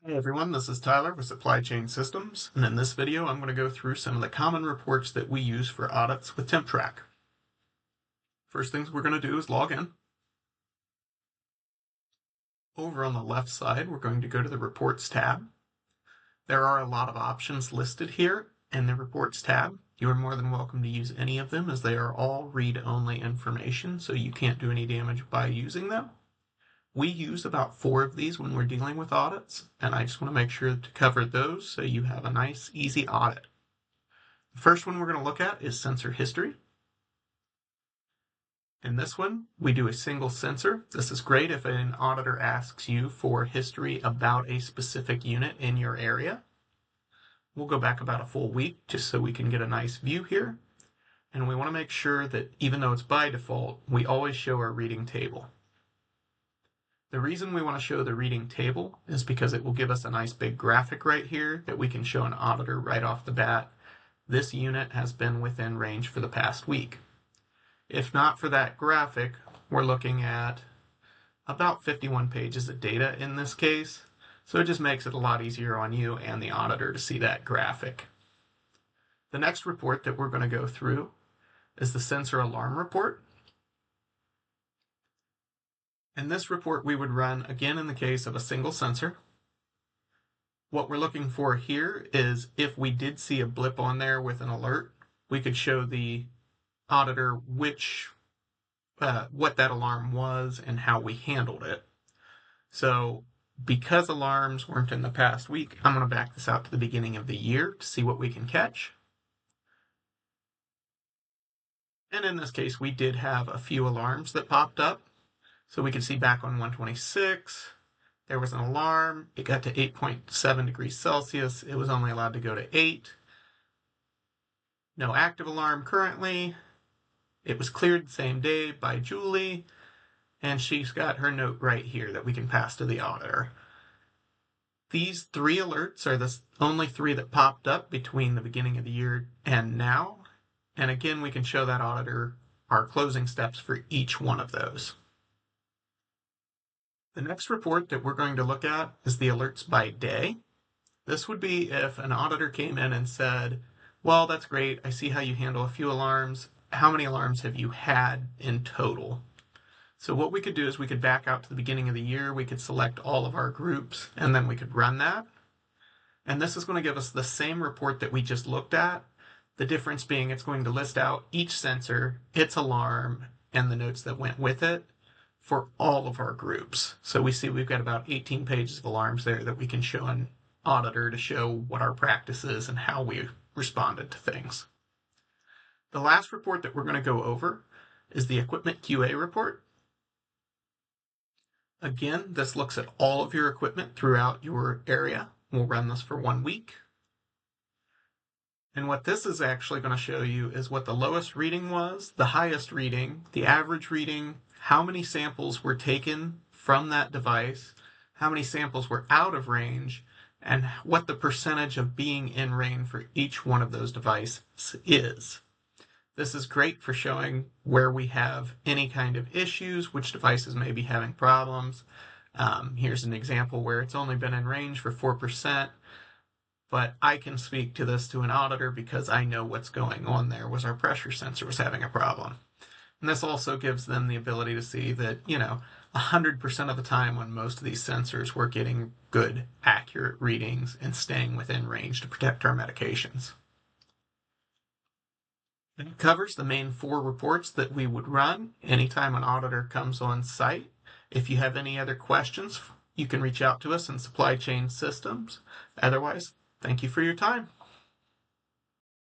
Hey everyone, this is Tyler with Supply Chain Systems, and in this video I'm going to go through some of the common reports that we use for audits with TempTrack. First things we're going to do is log in. Over on the left side, we're going to go to the Reports tab. There are a lot of options listed here in the Reports tab. You are more than welcome to use any of them as they are all read-only information, so you can't do any damage by using them. We use about 4 of these when we're dealing with audits, and I just want to make sure to cover those so you have a nice, easy audit. The first one we're going to look at is sensor history. In this one, we do a single sensor. This is great if an auditor asks you for history about a specific unit in your area. We'll go back about a full week just so we can get a nice view here. And we want to make sure that even though it's by default, we always show our reading table. The reason we want to show the reading table is because it will give us a nice big graphic right here that we can show an auditor right off the bat. This unit has been within range for the past week. If not for that graphic, we're looking at about 51 pages of data in this case, so it just makes it a lot easier on you and the auditor to see that graphic. The next report that we're going to go through is the sensor alarm report. In this report, we would run, again in the case of a single sensor. What we're looking for here is if we did see a blip on there with an alert, we could show the auditor what that alarm was and how we handled it. So because alarms weren't in the past week, I'm going to back this out to the beginning of the year to see what we can catch. And in this case, we did have a few alarms that popped up. So we can see back on 126, there was an alarm. It got to 8.7 degrees Celsius. It was only allowed to go to 8. No active alarm currently. It was cleared the same day by Julie, and she's got her note right here that we can pass to the auditor. These 3 alerts are the only 3 that popped up between the beginning of the year and now. And again, we can show that auditor our closing steps for each one of those. The next report that we're going to look at is the alerts by day. This would be if an auditor came in and said, well, that's great. I see how you handle a few alarms. How many alarms have you had in total? So what we could do is we could back out to the beginning of the year. We could select all of our groups, and then we could run that. And this is going to give us the same report that we just looked at. The difference being it's going to list out each sensor, its alarm, and the notes that went with it for all of our groups. So we see we've got about 18 pages of alarms there that we can show an auditor to show what our practice is and how we responded to things. The last report that we're going to go over is the equipment QA report. Again, this looks at all of your equipment throughout your area. We'll run this for 1 week. And what this is actually going to show you is what the lowest reading was, the highest reading, the average reading, how many samples were taken from that device, how many samples were out of range, and what the percentage of being in range for each one of those devices is. This is great for showing where we have any kind of issues, which devices may be having problems. Here's an example where it's only been in range for 4%, but I can speak to this to an auditor because I know what's going on there was our pressure sensor was having a problem. And this also gives them the ability to see that, 100% of the time on most of these sensors, we're getting good, accurate readings and staying within range to protect our medications. It covers the main 4 reports that we would run anytime an auditor comes on site. If you have any other questions, you can reach out to us in Supply Chain Systems. Otherwise, thank you for your time.